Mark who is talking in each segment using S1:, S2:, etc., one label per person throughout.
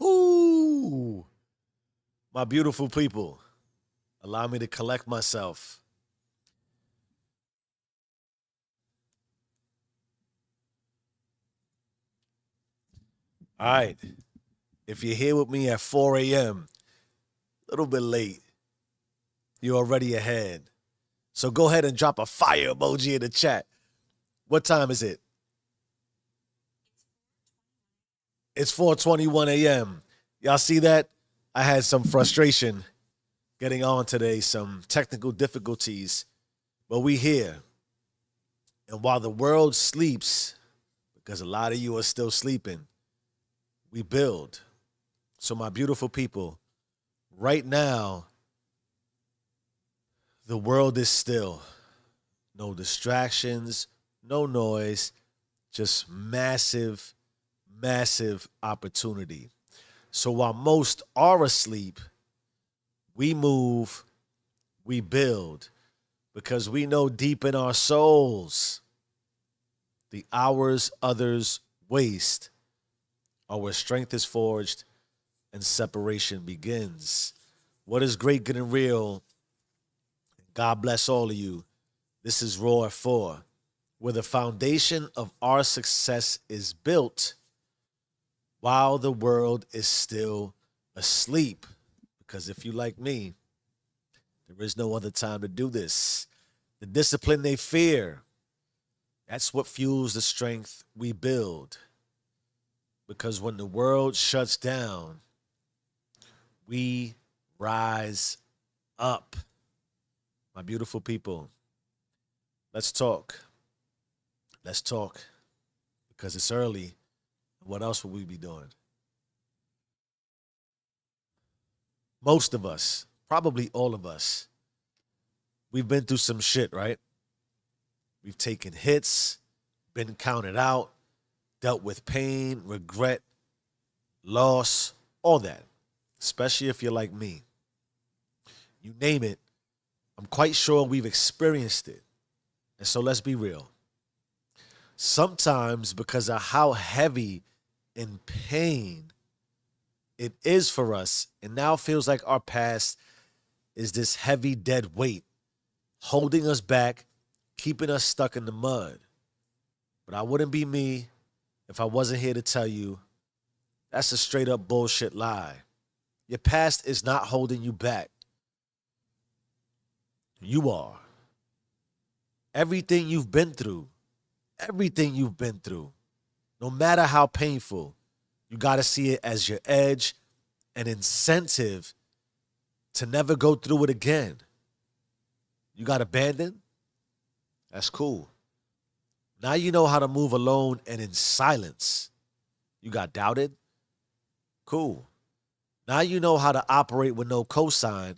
S1: Ooh, my beautiful people, allow me to collect myself. All right. If you're here with me at 4 a.m., a little bit late, you're already ahead. So go ahead and drop a fire emoji in the chat. What time is it? It's 4:21 a.m. Y'all see that? I had some frustration getting on today, some technical difficulties, but we here. And while the world sleeps, because a lot of you are still sleeping, we build. So my beautiful people, right now, the world is still. No distractions, no noise, just massive, massive opportunity. So while most are asleep, we move, we build, because we know deep in our souls the hours others waste are where strength is forged and separation begins. What is great, good, and real? God bless all of you. This is Raw at 4, where the foundation of our success is built while the world is still asleep. Because if you like me, there is no other time to do this. The discipline they fear, that's what fuels the strength we build. Because when the world shuts down, we rise up. My beautiful people, let's talk. Let's talk because it's early. What else would we be doing? Most of us, probably all of us, we've been through some shit, right? We've taken hits, been counted out, dealt with pain, regret, loss, all that, especially if you're like me. You name it, I'm quite sure we've experienced it. And so let's be real. Sometimes, because of how heavy in pain it is for us, it now feels like our past is this heavy, dead weight holding us back, keeping us stuck in the mud. But I wouldn't be me if I wasn't here to tell you that's a straight up bullshit lie. Your past is not holding you back. You are. Everything you've been through, everything you've been through, no matter how painful, you got to see it as your edge, an incentive to never go through it again. You got abandoned? That's cool. Now you know how to move alone and in silence. You got doubted? Cool. Now you know how to operate with no cosign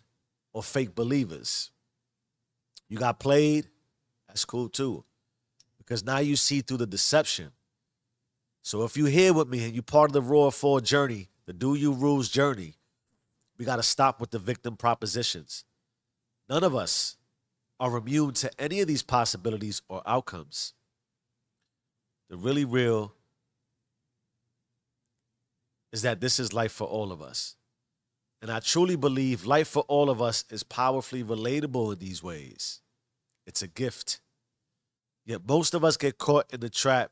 S1: or fake believers. You got played? That's cool too. Because now you see through the deception. So if you're here with me and you're part of the Raw 4 journey, the Do You Rules journey, we got to stop with the victim propositions. None of us are immune to any of these possibilities or outcomes. The really real is that this is life for all of us. And I truly believe life for all of us is powerfully relatable in these ways. It's a gift. Yet most of us get caught in the trap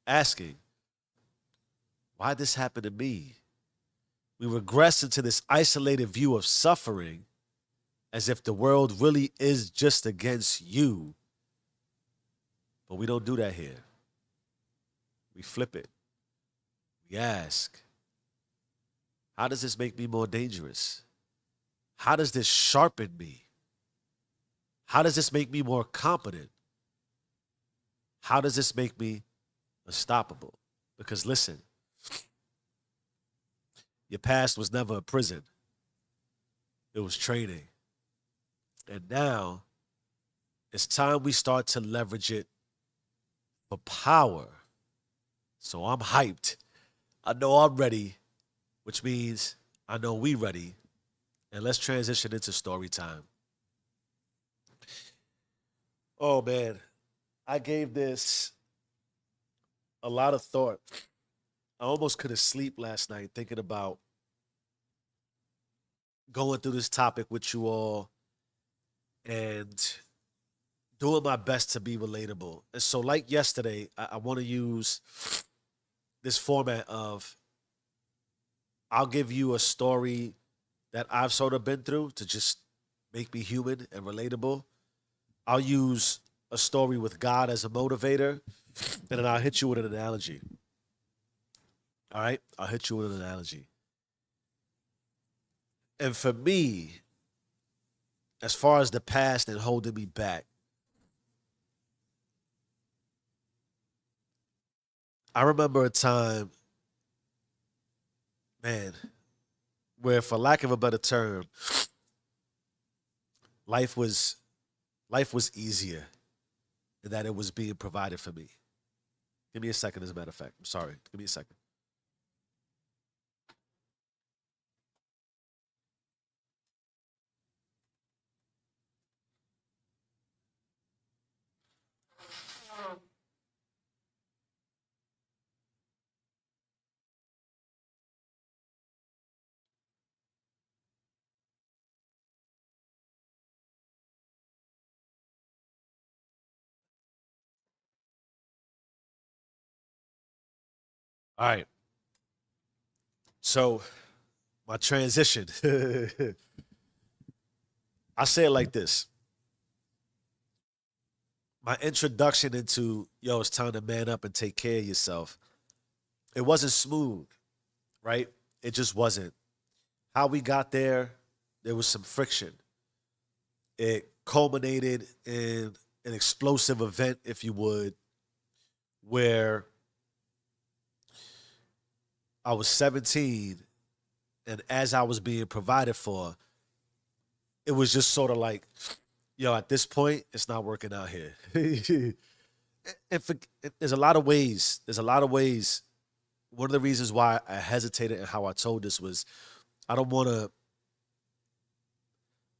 S1: asking, why this happened to me? We regress into this isolated view of suffering as if the world really is just against you. But we don't do that here. We flip it. We ask, how does this make me more dangerous? How does this sharpen me? How does this make me more competent? How does this make me unstoppable? Because listen, your past was never a prison. It was training. And now it's time we start to leverage it for power. So I'm hyped. I know I'm ready, which means I know we ready. And let's transition into story time. Oh man, I gave this a lot of thought. I almost couldn't sleep last night thinking about going through this topic with you all and doing my best to be relatable. And so, like yesterday, I want to use this format of I'll give you a story that I've sort of been through to just make me human and relatable. I'll use a story with God as a motivator, and then I'll hit you with an analogy. All right? I'll hit you with an analogy. And for me, as far as the past and holding me back, I remember a time, man, where for lack of a better term, life was life was easier and that it was being provided for me. Give me a second, as a matter of fact. I'm sorry. Give me a second. All right. So my transition. I say it like this. My introduction into yo, it's time to man up and take care of yourself. It wasn't smooth, right? It just wasn't. How we got there, there was some friction. It culminated in an explosive event, if you would, where I was 17, and as I was being provided for, it was just sort of like, yo, at this point, it's not working out here. and for, there's a lot of ways. There's a lot of ways. One of the reasons why I hesitated and how I told this was I don't want to.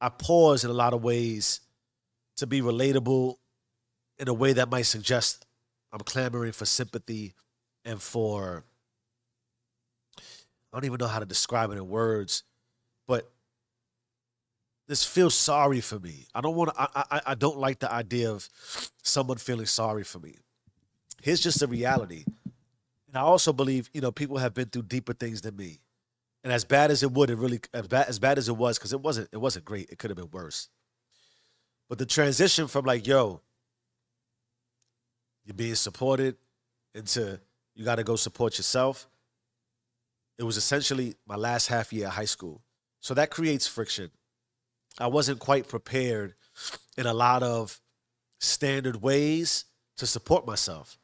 S1: I pause in a lot of ways to be relatable in a way that might suggest I'm clamoring for sympathy and for I don't even know how to describe it in words, but this feels sorry for me. I don't want to. I don't like the idea of someone feeling sorry for me. Here's just the reality, and I also believe people have been through deeper things than me. And as bad as it would, it really as bad as it was because it wasn't great. It could have been worse. But the transition from like yo, you're being supported into you got to go support yourself. It was essentially my last half year of high school, so that creates friction. I wasn't quite prepared in a lot of standard ways to support myself.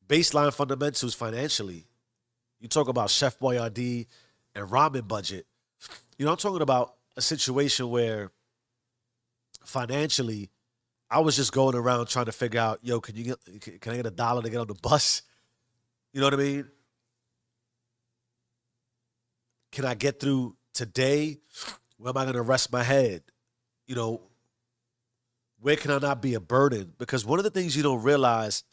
S1: Baseline fundamentals financially. You talk about Chef Boyardee and ramen budget. I'm talking about a situation where financially, I was just going around trying to figure out, yo, can I get $1 to get on the bus? You know what I mean? Can I get through today? Where am I going to rest my head? You know, where can I not be a burden? Because one of the things you don't realize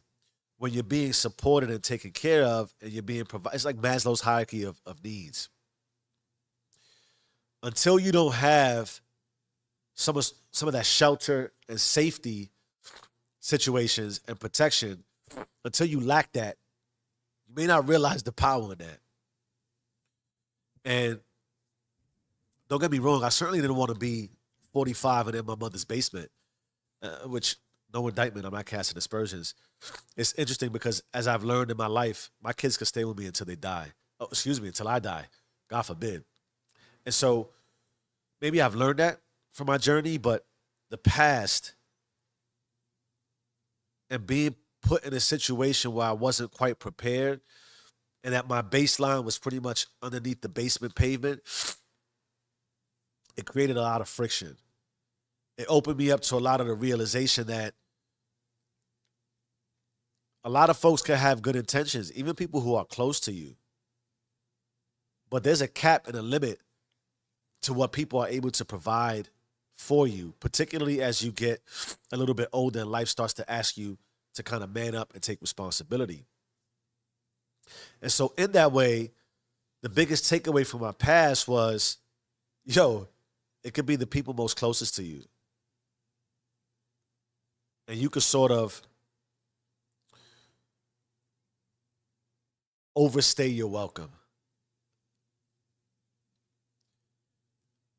S1: when you're being supported and taken care of and you're being provided, it's like Maslow's hierarchy of needs. Until you don't have some of that shelter and safety situations and protection, until you lack that, you may not realize the power in that. And don't get me wrong, I certainly didn't want to be 45 and in my mother's basement, which no indictment, I'm not casting aspersions. It's interesting because as I've learned in my life, my kids can stay with me until they die. Oh, excuse me, until I die. God forbid. And so maybe I've learned that from my journey, but the past and being put in a situation where I wasn't quite prepared and that my baseline was pretty much underneath the basement pavement, it created a lot of friction. It opened me up to a lot of the realization that a lot of folks can have good intentions, even people who are close to you. But there's a cap and a limit to what people are able to provide for you, particularly as you get a little bit older and life starts to ask you to kind of man up and take responsibility. And so, in that way, The biggest takeaway from my past was, yo, it could be the people most closest to you. And you could sort of overstay your welcome.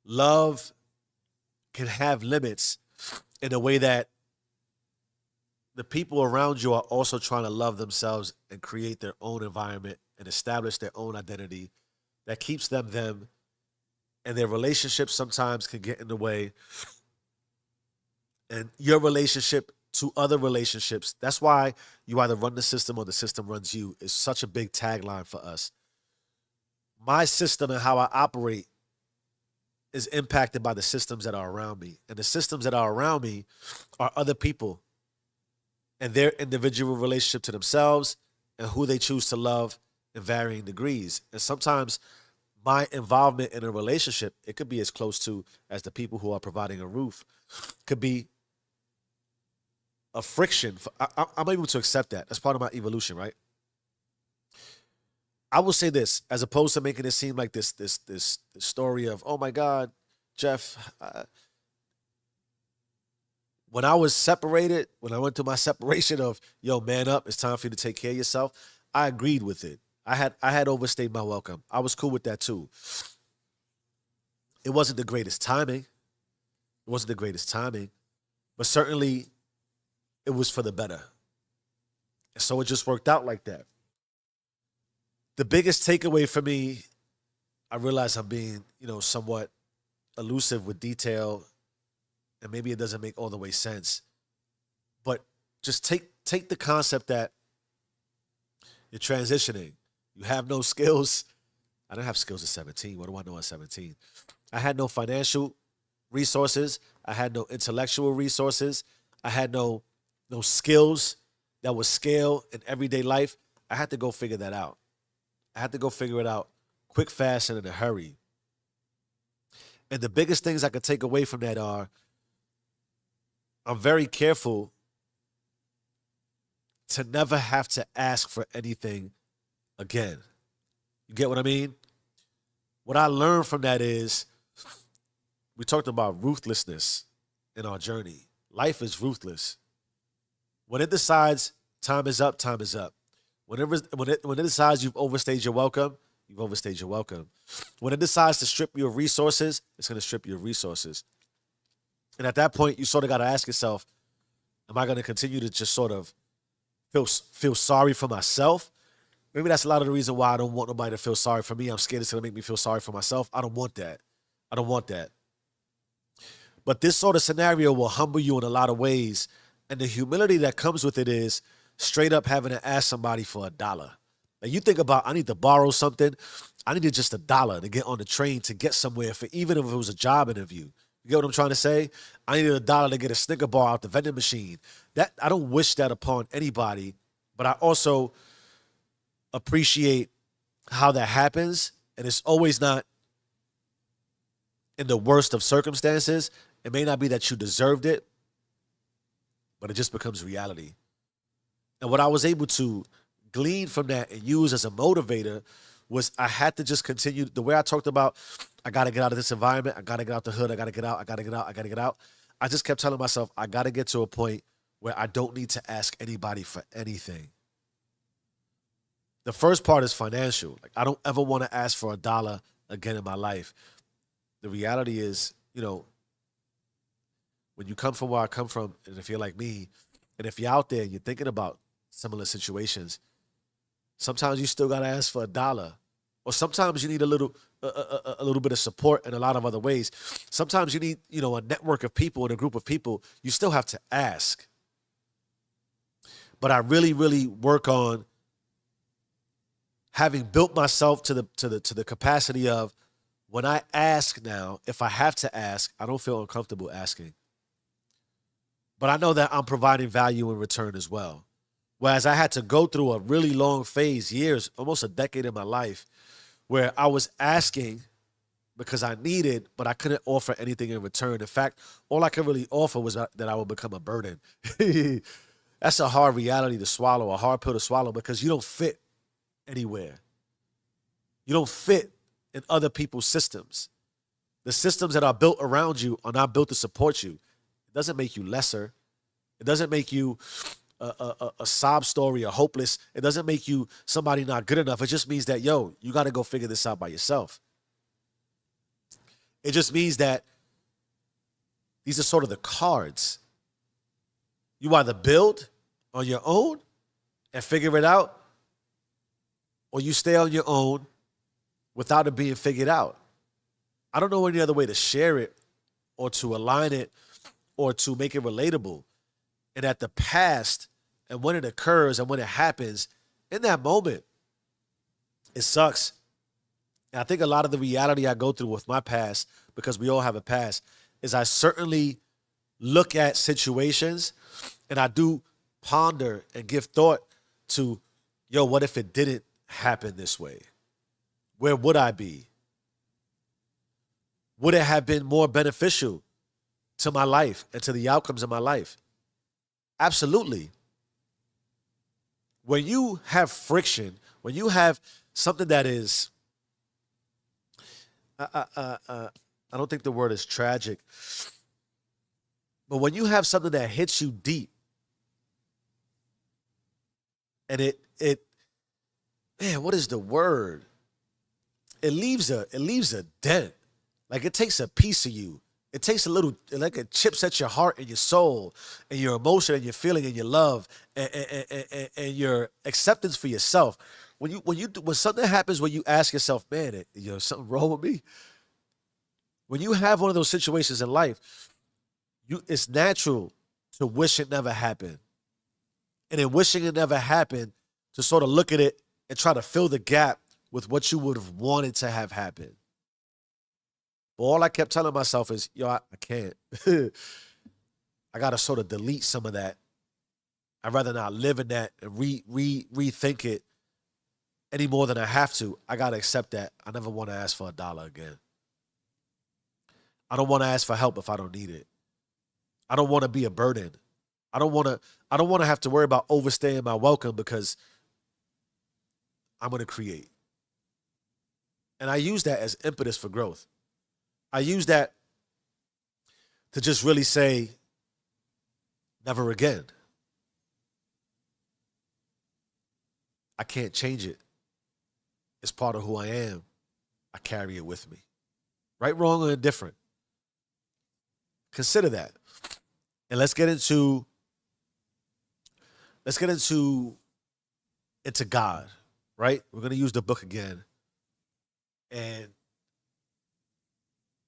S1: Love can have limits in a way that the people around you are also trying to love themselves and create their own environment and establish their own identity that keeps them them, and their relationships sometimes can get in the way, and your relationship to other relationships. That's why you either run the system or the system runs you is such a big tagline for us. My system and how I operate is impacted by the systems that are around me. And the systems that are around me are other people and their individual relationship to themselves and who they choose to love in varying degrees. And sometimes my involvement in a relationship, it could be as close to as the people who are providing a roof, could be a friction. I'm able to accept that. That's part of my evolution, right? I will say this, as opposed to making it seem like this story of, oh my God, Jeff, when I was separated, when I went through my separation of, yo, man up, it's time for you to take care of yourself, I agreed with it. I had overstayed my welcome. I was cool with that too. It wasn't the greatest timing. It wasn't the greatest timing, but certainly it was for the better. And so it just worked out like that. The biggest takeaway for me, I realize I'm being, somewhat elusive with detail, and maybe it doesn't make all the way sense. But just take the concept that you're transitioning. You have no skills. I didn't have skills at 17. What do I know at 17? I had no financial resources. I had no intellectual resources. I had no skills that would scale in everyday life. I had to go figure that out. I had to go figure it out quick, fast, and in a hurry. And the biggest things I could take away from that are I'm very careful to never have to ask for anything again. You get what I mean? What I learned from that is we talked about ruthlessness in our journey. Life is ruthless. When it decides time is up, time is up. When it decides you've overstayed your welcome, you've overstayed your welcome. When it decides to strip you of resources, it's going to strip you of resources. And at that point, you sort of got to ask yourself, am I going to continue to just sort of feel sorry for myself? Maybe that's a lot of the reason why I don't want nobody to feel sorry for me. I'm scared it's going to make me feel sorry for myself. I don't want that. I don't want that. But this sort of scenario will humble you in a lot of ways. And the humility that comes with it is straight up having to ask somebody for $1. Now you think about, I need to borrow something. I needed just $1 to get on the train to get somewhere, for even if it was a job interview. You get what I'm trying to say? I needed $1 to get a Snicker bar out the vending machine. That I don't wish that upon anybody, but I also appreciate how that happens. And it's always not in the worst of circumstances. It may not be that you deserved it, but it just becomes reality. And what I was able to glean from that and use as a motivator was I had to just continue the way I talked about, I got to get out of this environment. I got to get out the hood. I got to get out. I got to get out. I got to get out. I just kept telling myself, I got to get to a point where I don't need to ask anybody for anything. The first part is financial. Like, I don't ever want to ask for $1 again in my life. The reality is, when you come from where I come from, and if you're like me, and if you're out there and you're thinking about similar situations, sometimes you still got to ask for $1. Or sometimes you need a little bit of support in a lot of other ways. Sometimes you need, a network of people and a group of people. You still have to ask. But I really, really work on having built myself to the capacity of, when I ask now, if I have to ask, I don't feel uncomfortable asking. But I know that I'm providing value in return as well. Whereas I had to go through a really long phase, years, almost a decade in my life, where I was asking because I needed, but I couldn't offer anything in return. In fact, all I could really offer was that I would become a burden. That's a hard reality to swallow, a hard pill to swallow, because you don't fit anywhere. You don't fit in other people's systems. The systems that are built around you are not built to support you. It doesn't make you lesser. It doesn't make you a sob story or hopeless. It doesn't make you somebody not good enough. It just means that, yo, you got to go figure this out by yourself. It just means that these are sort of the cards. You either build on your own and figure it out, or you stay on your own without it being figured out. I don't know any other way to share it or to align it or to make it relatable. And at the past and when it occurs and when it happens, in that moment, it sucks. And I think a lot of the reality I go through with my past, because we all have a past, is I certainly look at situations and I do ponder and give thought to, yo, what if it didn't happen this way? Where would I be? Would it have been more beneficial to my life and to the outcomes of my life? Absolutely. When you have friction, when you have something that is, I don't think the word is tragic, but when you have something that hits you deep, and man, what is the word? It leaves a dent. Like it takes a piece of you. It takes a little, like it chips at your heart and your soul and your emotion and your feeling and your love and your acceptance for yourself. When something happens where you ask yourself, man, something wrong with me. When you have one of those situations in life, it's natural to wish it never happened. And in wishing it never happened, to sort of look at it and try to fill the gap with what you would have wanted to have happened. But all I kept telling myself is, yo, I can't. I got to sort of delete some of that. I'd rather not live in that and rethink it any more than I have to. I got to accept that. I never want to ask for $1 again. I don't want to ask for help if I don't need it. I don't want to be a burden. I don't want to have to worry about overstaying my welcome because I'm going to create. And I use that as impetus for growth. I use that to just really say, never again. I can't change it. It's part of who I am. I carry it with me. Right, wrong, or indifferent. Consider that. And let's get into God, right? We're going to use the book again and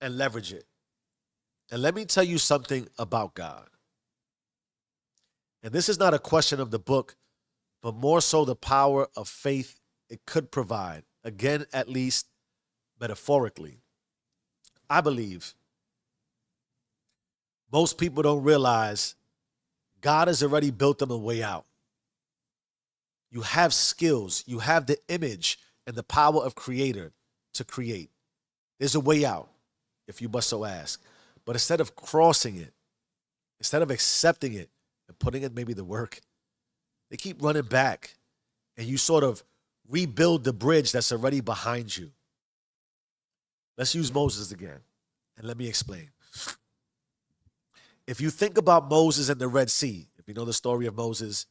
S1: leverage it. And let me tell you something about God. And this is not a question of the book, but more so the power of faith it could provide. Again, at least metaphorically. I believe most people don't realize God has already built them a way out. You have skills. You have the image and the power of creator to create. There's a way out, if you must so ask. But instead of crossing it, instead of accepting it and putting in maybe the work, they keep running back and you sort of rebuild the bridge that's already behind you. Let's use Moses again and let me explain. If you think about Moses and the Red Sea, if you know the story of Moses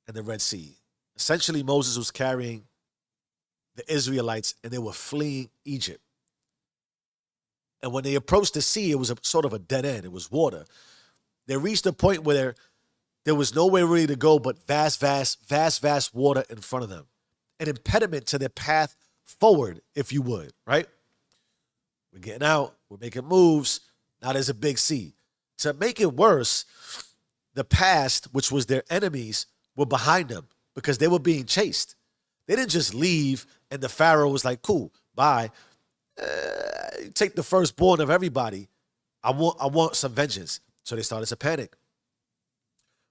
S1: and the Red Sea, essentially Moses was carrying the Israelites and they were fleeing Egypt. And when they approached the sea, it was a sort of a dead end. It was water. They reached a point where there was nowhere really to go but vast water in front of them. An impediment to their path forward, if you would, right? We're getting out. We're making moves. Now there's a big sea. To make it worse, the past, which was their enemies, were behind them because they were being chased. They didn't just leave and the Pharaoh was like, cool, bye. Take the firstborn of everybody. I want some vengeance. So they started to panic.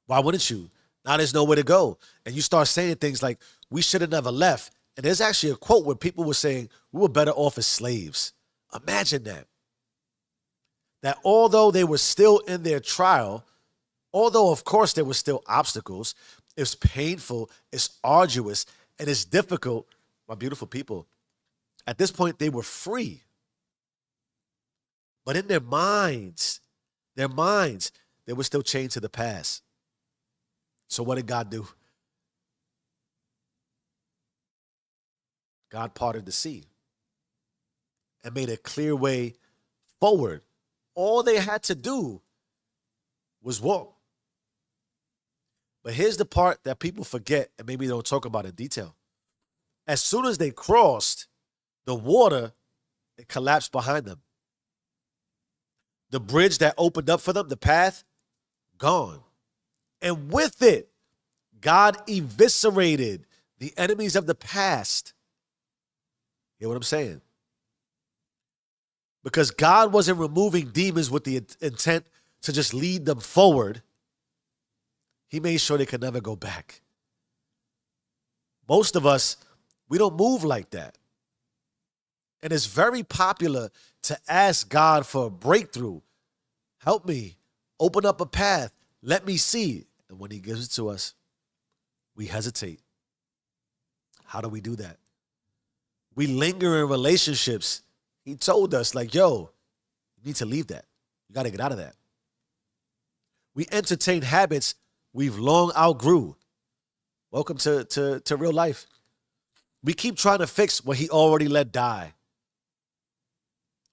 S1: Why wouldn't you? Now there's nowhere to go. And you start saying things like, we should have never left. And there's actually a quote where people were saying, we were better off as slaves. Imagine that. That although they were still in their trial, although of course there were still obstacles, it's painful, it's arduous, and it's difficult, my beautiful people, At this point, they were free. But in their minds, they were still chained to the past. So what did God do? God parted the sea and made a clear way forward. All they had to do was walk. But here's the part that people forget and maybe don't talk about in detail. As soon as they crossed, the water, it collapsed behind them. The bridge that opened up for them, the path, gone. And with it, God eviscerated the enemies of the past. You know what I'm saying? Because God wasn't removing demons with the intent to just lead them forward. He made sure they could never go back. Most of us, we don't move like that. And it's very popular to ask God for a breakthrough. Help me. Open up a path. Let me see. And when he gives it to us, we hesitate. How do we do that? We linger in relationships. He told us, like, yo, you need to leave that. You got to get out of that. We entertain habits we've long outgrew. Welcome to real life. We keep trying to fix what he already let die.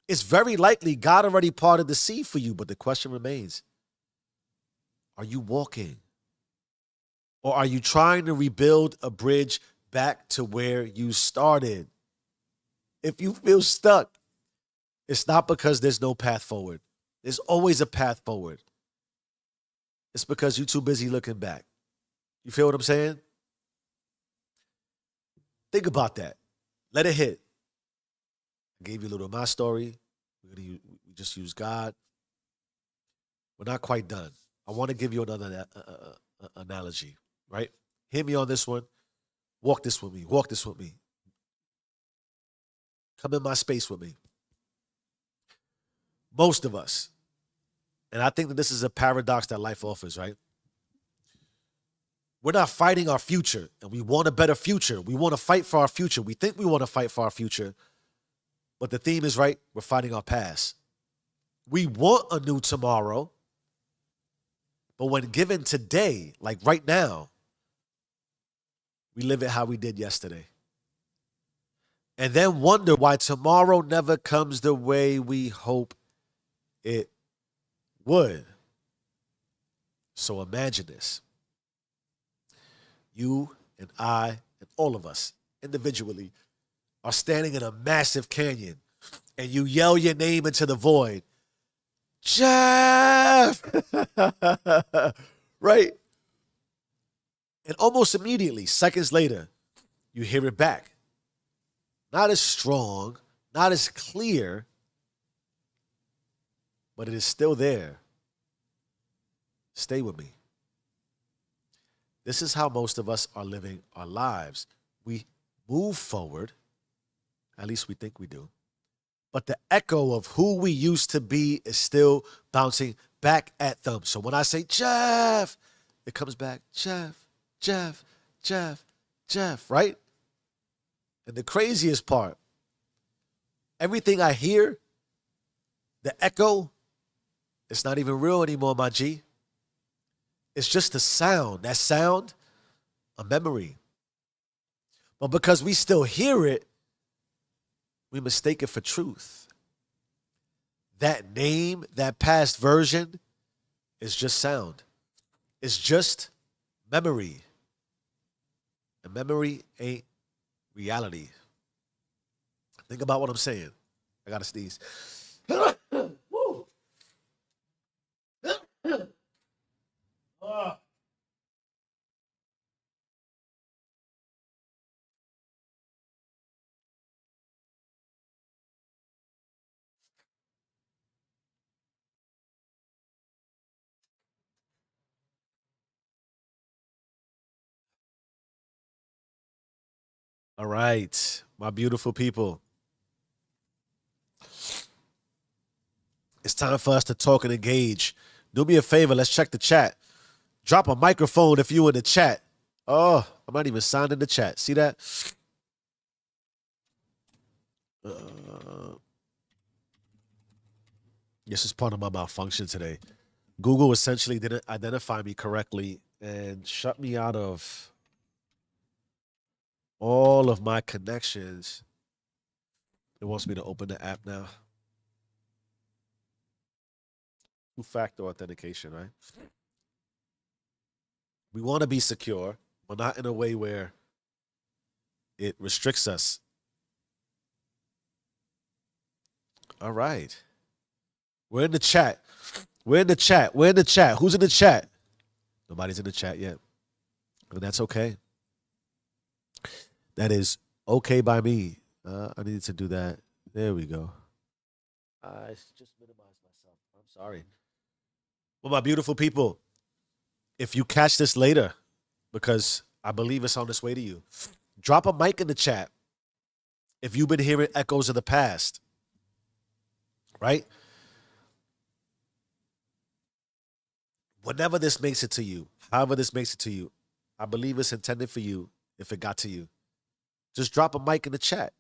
S1: It's very likely God already parted the sea for you, but the question remains, are you walking? Or are you trying to rebuild a bridge back to where you started? If you feel stuck, it's not because there's no path forward. There's always a path forward. It's because you're too busy looking back. You feel what I'm saying? Think about that. Let it hit. I gave you a little of my story. We just use God. We're not quite done. I want to give you another analogy, right? Hear me on this one. Walk this with me. Walk this with me. Come in my space with me. Most of us, and I think that this is a paradox that life offers, right? We're not fighting our future, and we want a better future. We want to fight for our future. We think we want to fight for our future, but the theme is right. We're fighting our past. We want a new tomorrow, but when given today, like right now, we live it how we did yesterday. And then wonder why tomorrow never comes the way we hope it would. So imagine this. You and I and all of us individually are standing in a massive canyon and you yell your name into the void. Jeff! Right? And almost immediately, seconds later, you hear it back. Not as strong, not as clear, but it is still there. Stay with me. This is how most of us are living our lives. We move forward, at least we think we do, but the echo of who we used to be is still bouncing back at them. So when I say, Jeff, it comes back, Jeff, Jeff, Jeff, Jeff, right? And the craziest part, everything I hear, the echo, it's not even real anymore, my G. It's just a sound. That sound, a memory. But because we still hear it, we mistake it for truth. That name, that past version, is just sound. It's just memory. And memory ain't reality. Think about what I'm saying. I gotta sneeze. Woo. All right, my beautiful people. It's time for us to talk and engage. Do me a favor, let's check the chat. Drop a microphone if you in the chat. Oh, I'm not even signed in the chat. See that? Uh, this is part of my malfunction today. Google essentially didn't identify me correctly and shut me out of all of my connections. It wants me to open the app now. Two-factor authentication, right? We want to be secure, but not in a way where it restricts us. All right. We're in the chat. We're in the chat. We're in the chat. Who's in the chat? Nobody's in the chat yet. And that's okay. That is okay by me. I needed to do that. There we go. I just minimized myself. I'm sorry. Well, my beautiful people, if you catch this later, because I believe it's on its way to you, drop a mic in the chat if you've been hearing echoes of the past, right? Whenever this makes it to you, however this makes it to you, I believe it's intended for you if it got to you. Just drop a mic in the chat.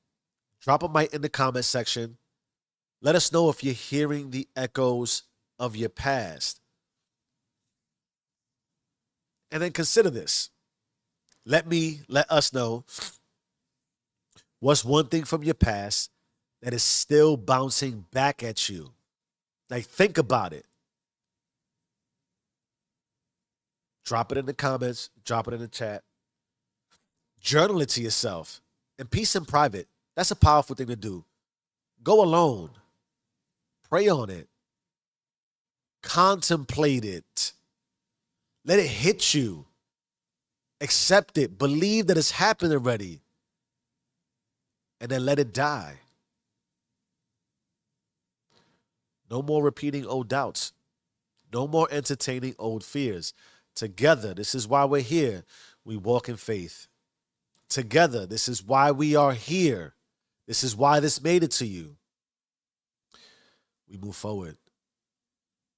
S1: Drop a mic in the comment section. Let us know if you're hearing the echoes of your past. And then consider this. Let us know what's one thing from your past that is still bouncing back at you. Like, think about it. Drop it in the comments. Drop it in the chat. Journal it to yourself. In peace and private. That's a powerful thing to do. Go alone. Pray on it. Contemplate it. Let it hit you. Accept it. Believe that it's happened already. And then let it die. No more repeating old doubts. No more entertaining old fears. Together, this is why we're here. We walk in faith. Together, this is why we are here. This is why this made it to you. We move forward.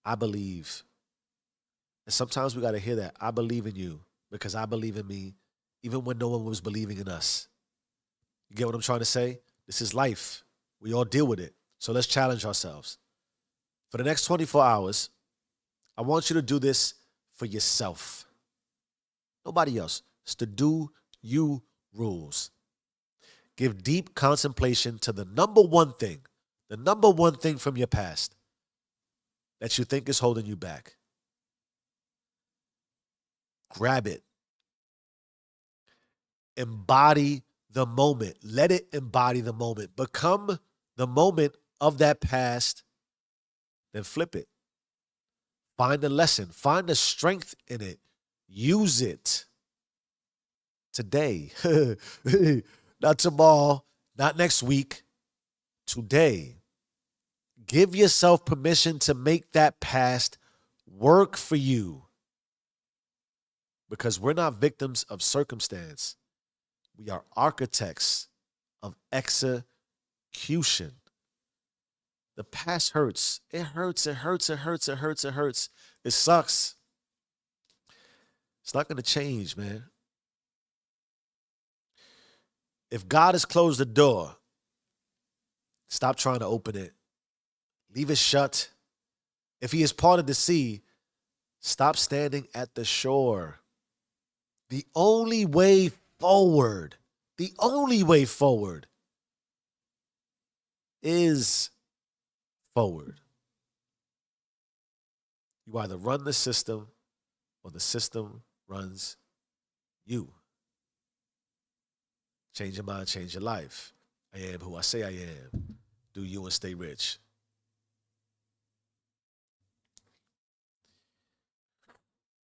S1: I believe. And sometimes we got to hear that. I believe in you because I believe in me, even when no one was believing in us. You get what I'm trying to say? This is life. We all deal with it. So let's challenge ourselves. For the next 24 hours, I want you to do this for yourself. Nobody else. It's the do you rules. Give deep contemplation to the number one thing from your past that you think is holding you back. Grab it. Embody the moment. Let it embody the moment. Become the moment of that past, then flip it. Find the lesson. Find the strength in it. Use it today. Not tomorrow, not next week. Today. Give yourself permission to make that past work for you. Because we're not victims of circumstance. We are architects of execution. The past hurts. It hurts, it hurts, it hurts, it hurts, it hurts. It sucks. It's not going to change, man. If God has closed the door, stop trying to open it. Leave it shut. If he has parted the sea, stop standing at the shore. The only way forward is forward. You either run the system or the system runs you. Change your mind, change your life. I am who I say I am. Do you and stay rich.